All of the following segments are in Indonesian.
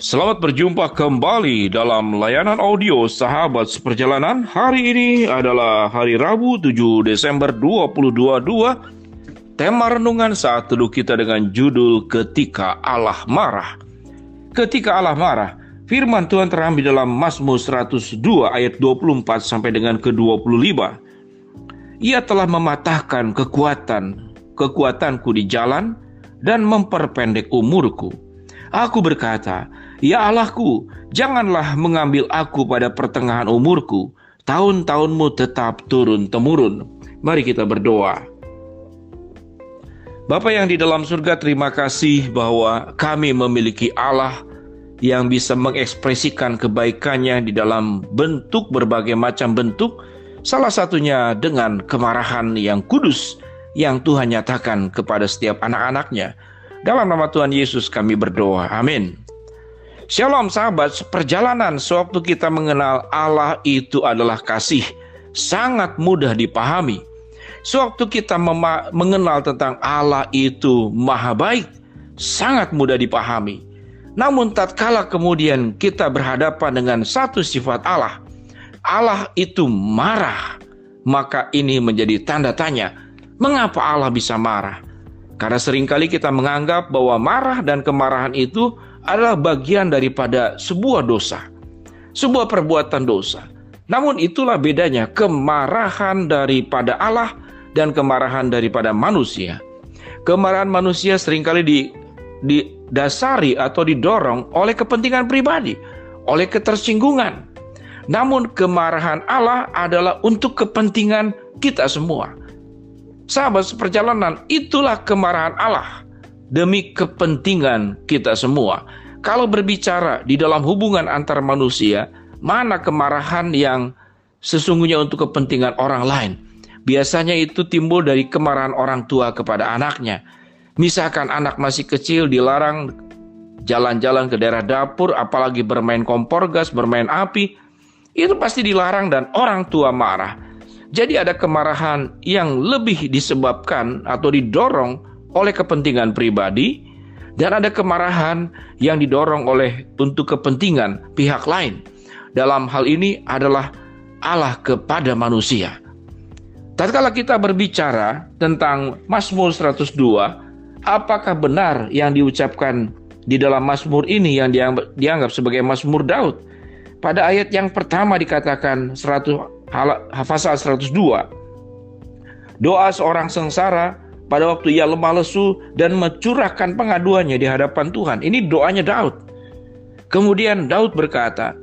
Selamat berjumpa kembali dalam layanan audio Sahabat Seperjalanan. Hari ini adalah hari Rabu 7 Desember 2022. Tema renungan saat teduh kita dengan judul Ketika Allah Marah. Ketika Allah marah, firman Tuhan terambil dalam Mazmur 102 ayat 24 sampai dengan ke-25. Ia telah mematahkan kekuatanku di jalan dan memperpendek umurku. Aku berkata, ya Allahku, janganlah mengambil aku pada pertengahan umurku. Tahun-tahunmu tetap turun-temurun. Mari kita berdoa. Bapa yang di dalam surga, terima kasih bahwa kami memiliki Allah yang bisa mengekspresikan kebaikannya di dalam bentuk berbagai macam bentuk. Salah satunya dengan kemarahan yang kudus yang Tuhan nyatakan kepada setiap anak-anaknya. Dalam nama Tuhan Yesus kami berdoa. Amin. Shalom sahabat seperjalanan. Sewaktu kita mengenal Allah itu adalah kasih, sangat mudah dipahami. Sewaktu kita mengenal tentang Allah itu maha baik, sangat mudah dipahami. Namun tatkala kemudian kita berhadapan dengan satu sifat Allah, Allah itu marah, maka ini menjadi tanda tanya, mengapa Allah bisa marah? Karena seringkali kita menganggap bahwa marah dan kemarahan itu adalah bagian daripada sebuah dosa, sebuah perbuatan dosa. Namun itulah bedanya kemarahan daripada Allah dan kemarahan daripada manusia. Kemarahan manusia seringkali didasari atau didorong oleh kepentingan pribadi, oleh ketersinggungan. Namun kemarahan Allah adalah untuk kepentingan kita semua. Sahabat seperjalanan, itulah kemarahan Allah demi kepentingan kita semua. Kalau berbicara di dalam hubungan antar manusia, mana kemarahan yang sesungguhnya untuk kepentingan orang lain? Biasanya itu timbul dari kemarahan orang tua kepada anaknya. Misalkan anak masih kecil dilarang jalan-jalan ke daerah dapur, apalagi bermain kompor gas, bermain api, itu pasti dilarang dan orang tua marah. Jadi ada kemarahan yang lebih disebabkan atau didorong oleh kepentingan pribadi, dan ada kemarahan yang didorong oleh untuk kepentingan pihak lain. Dalam hal ini adalah Allah kepada manusia. Tatkala kita berbicara tentang Mazmur 102, apakah benar yang diucapkan di dalam Mazmur ini yang dianggap sebagai Mazmur Daud? Pada ayat yang pertama dikatakan pasal 102, doa seorang sengsara pada waktu ia lemah lesu dan mencurahkan pengaduannya di hadapan Tuhan. Ini doanya Daud. Kemudian Daud berkata,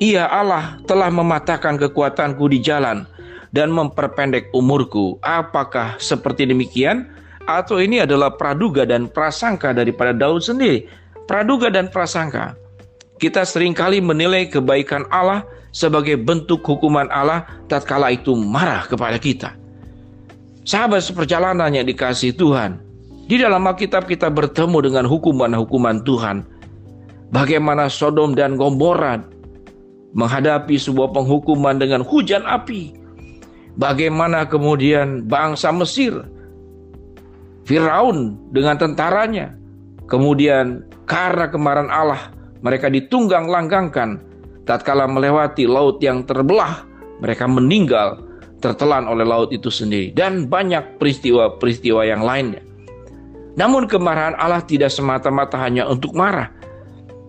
"Ya Allah telah mematahkan kekuatanku di jalan dan memperpendek umurku." Apakah seperti demikian? Atau ini adalah praduga dan prasangka daripada Daud sendiri? Praduga dan prasangka. Kita seringkali menilai kebaikan Allah sebagai bentuk hukuman Allah tatkala itu marah kepada kita. Sahabat seperjalanan yang dikasihi Tuhan, di dalam Alkitab kita bertemu dengan hukuman-hukuman Tuhan. Bagaimana Sodom dan Gomora menghadapi sebuah penghukuman dengan hujan api. Bagaimana kemudian bangsa Mesir, Firaun dengan tentaranya, kemudian karena kemarahan Allah mereka ditunggang langgangkan. Tatkala melewati laut yang terbelah, mereka meninggal tertelan oleh laut itu sendiri, dan banyak peristiwa-peristiwa yang lainnya. Namun kemarahan Allah tidak semata-mata hanya untuk marah,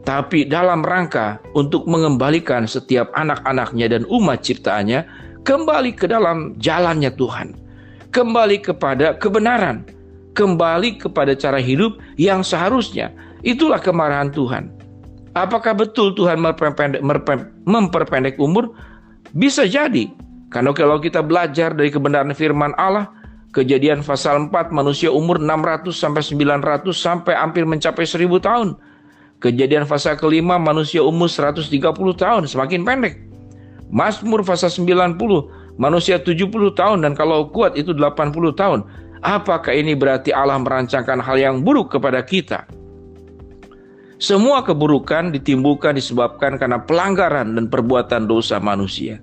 tapi dalam rangka untuk mengembalikan setiap anak-anaknya dan umat ciptaannya kembali ke dalam jalannya Tuhan, kembali kepada kebenaran, kembali kepada cara hidup yang seharusnya. Itulah kemarahan Tuhan. Apakah betul Tuhan memperpendek umur? Bisa jadi. Karena kalau kita belajar dari kebenaran firman Allah, Kejadian pasal 4, manusia umur 600 sampai 900 sampai hampir mencapai 1000 tahun. Kejadian pasal kelima, manusia umur 130 tahun, semakin pendek. Mazmur pasal 90, manusia 70 tahun dan kalau kuat itu 80 tahun. Apakah ini berarti Allah merancangkan hal yang buruk kepada kita? Semua keburukan ditimbulkan disebabkan karena pelanggaran dan perbuatan dosa manusia.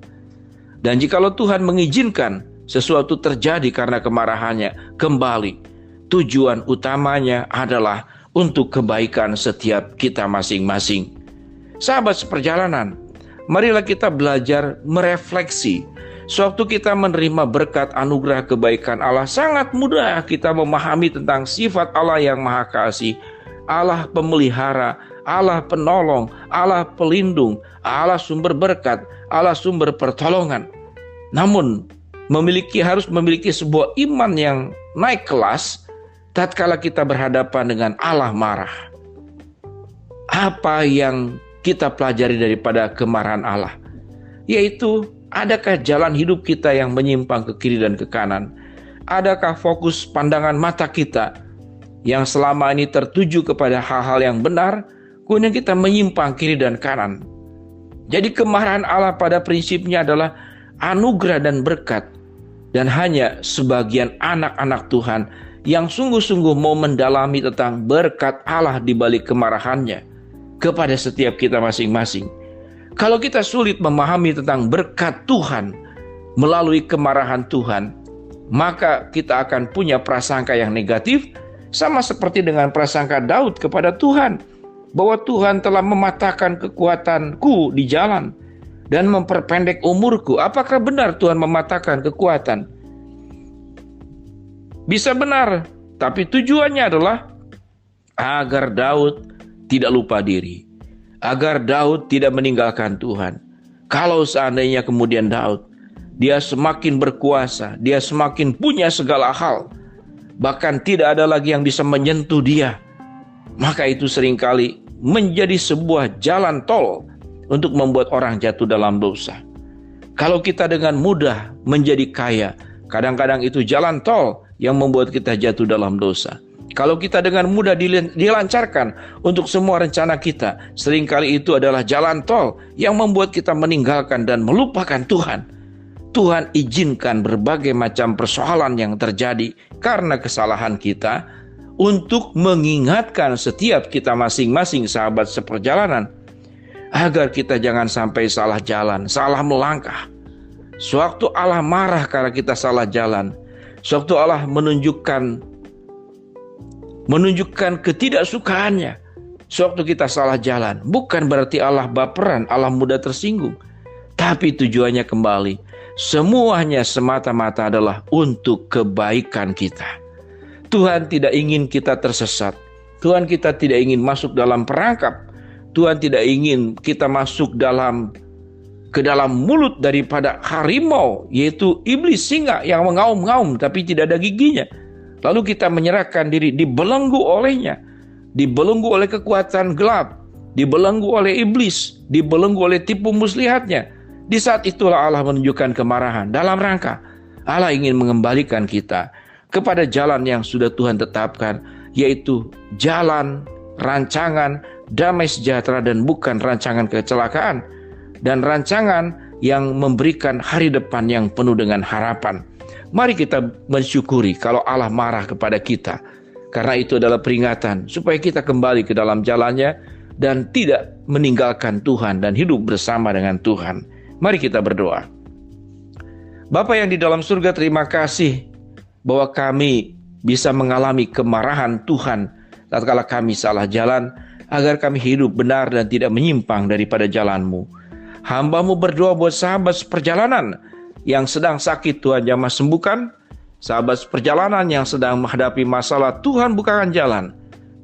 Dan jikalau Tuhan mengizinkan sesuatu terjadi karena kemarahannya, kembali tujuan utamanya adalah untuk kebaikan setiap kita masing-masing. Sahabat seperjalanan, marilah kita belajar merefleksi. Sewaktu kita menerima berkat anugerah kebaikan Allah, sangat mudah kita memahami tentang sifat Allah yang Maha Kasih, Allah pemelihara, Allah penolong, Allah pelindung, Allah sumber berkat, Allah sumber pertolongan. Namun, harus memiliki sebuah iman yang naik kelas tatkala kita berhadapan dengan Allah marah. Apa yang kita pelajari daripada kemarahan Allah? Yaitu, adakah jalan hidup kita yang menyimpang ke kiri dan ke kanan? Adakah fokus pandangan mata kita yang selama ini tertuju kepada hal-hal yang benar, kemudian kita menyimpang kiri dan kanan? Jadi kemarahan Allah pada prinsipnya adalah anugerah dan berkat. Dan hanya sebagian anak-anak Tuhan yang sungguh-sungguh mau mendalami tentang berkat Allah di balik kemarahannya kepada setiap kita masing-masing. Kalau kita sulit memahami tentang berkat Tuhan melalui kemarahan Tuhan, maka kita akan punya prasangka yang negatif, sama seperti dengan prasangka Daud kepada Tuhan, bahwa Tuhan telah mematahkan kekuatanku di jalan dan memperpendek umurku. Apakah benar Tuhan mematahkan kekuatan? Bisa benar, tapi tujuannya adalah agar Daud tidak lupa diri, agar Daud tidak meninggalkan Tuhan. Kalau seandainya kemudian Daud, dia semakin berkuasa, dia semakin punya segala hal, bahkan tidak ada lagi yang bisa menyentuh dia, maka itu seringkali menjadi sebuah jalan tol untuk membuat orang jatuh dalam dosa. Kalau kita dengan mudah menjadi kaya, kadang-kadang itu jalan tol yang membuat kita jatuh dalam dosa. Kalau kita dengan mudah dilancarkan untuk semua rencana kita, seringkali itu adalah jalan tol yang membuat kita meninggalkan dan melupakan Tuhan. Tuhan izinkan berbagai macam persoalan yang terjadi karena kesalahan kita untuk mengingatkan setiap kita masing-masing sahabat seperjalanan, agar kita jangan sampai salah jalan, salah melangkah. Sewaktu Allah marah karena kita salah jalan, sewaktu Allah menunjukkan ketidaksukaannya, sewaktu kita salah jalan, bukan berarti Allah baperan, Allah mudah tersinggung. Tapi tujuannya kembali, semuanya semata-mata adalah untuk kebaikan kita. Tuhan tidak ingin kita tersesat. Tuhan kita tidak ingin masuk dalam perangkap. Tuhan tidak ingin kita masuk ke dalam mulut daripada harimau, yaitu iblis singa yang mengaum-ngaum tapi tidak ada giginya. Lalu kita menyerahkan diri, dibelenggu olehnya, dibelenggu oleh kekuatan gelap, dibelenggu oleh iblis, dibelenggu oleh tipu muslihatnya. Di saat itulah Allah menunjukkan kemarahan dalam rangka Allah ingin mengembalikan kita kepada jalan yang sudah Tuhan tetapkan, yaitu jalan rancangan damai sejahtera dan bukan rancangan kecelakaan, dan rancangan yang memberikan hari depan yang penuh dengan harapan. Mari kita mensyukuri kalau Allah marah kepada kita, karena itu adalah peringatan supaya kita kembali ke dalam jalannya dan tidak meninggalkan Tuhan dan hidup bersama dengan Tuhan. Mari kita berdoa. Bapa yang di dalam surga, terima kasih bahwa kami bisa mengalami kemarahan Tuhan tatkala kami salah jalan, agar kami hidup benar dan tidak menyimpang daripada jalan-Mu. Hamba-Mu berdoa buat sahabat seperjalanan yang sedang sakit, Tuhan jamah sembuhkan. Sahabat seperjalanan yang sedang menghadapi masalah, Tuhan bukakan jalan.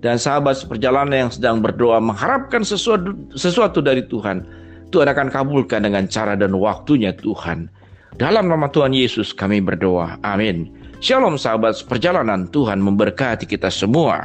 Dan sahabat seperjalanan yang sedang berdoa mengharapkan sesuatu dari Tuhan, Tuhan akan kabulkan dengan cara dan waktunya Tuhan. Dalam nama Tuhan Yesus kami berdoa. Amin. Shalom sahabat seperjalanan, Tuhan memberkati kita semua.